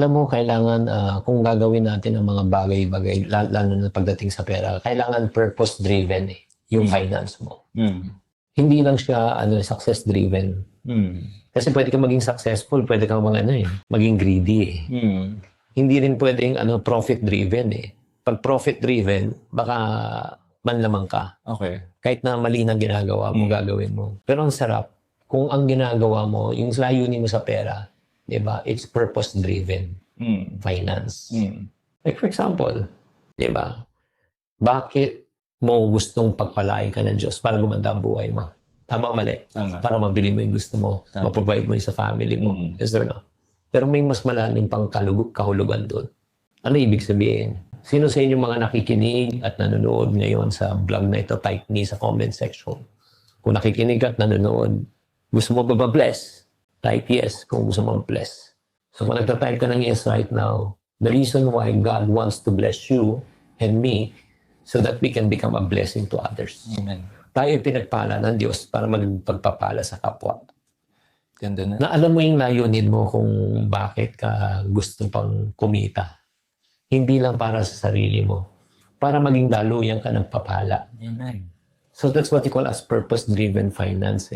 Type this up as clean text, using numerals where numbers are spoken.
Alam mo, kailangan kung gagawin natin ang mga bagay-bagay, lalo na pagdating sa pera, kailangan purpose-driven yung finance mo. Hindi lang siya success-driven. Kasi pwede kang maging successful, pwede kang maging greedy. Hindi rin pwedeng profit-driven. Pag profit-driven, baka manlamang ka. Okay. Kahit na mali na ginagawa mo, gagawin mo. Pero ang sarap, kung ang ginagawa mo, yung layunin mo sa pera, diba? It's purpose-driven finance. Like for example, diba? Bakit mo gustong pagpalain ka ng Diyos para gumanda ang buhay mo? Tama o mali? Tama. Para mabili mo yung gusto mo, maprovide mo yung sa family mo. Yes or no? Pero may mas malalim pang kahulugan doon. Ano ibig sabihin? Sino sa inyo mga nakikinig at nanonood ngayon sa vlog na ito, type me sa comment section. Kung nakikinig at nanonood, gusto mo ba bless? Type yes kung gusto mo bless. So kung nagtatype ka ng yes right now, the reason why God wants to bless you and me so that we can become a blessing to others. Amen. Tayo pinagpala ng Diyos para magpagpapala sa kapwa. Ganda na. Na alam mo yung layunin mo kung bakit ka gusto pang kumita. Hindi lang para sa sarili mo. Para maging daluyan ka ng papala. Amen. So that's what you call as purpose-driven finance.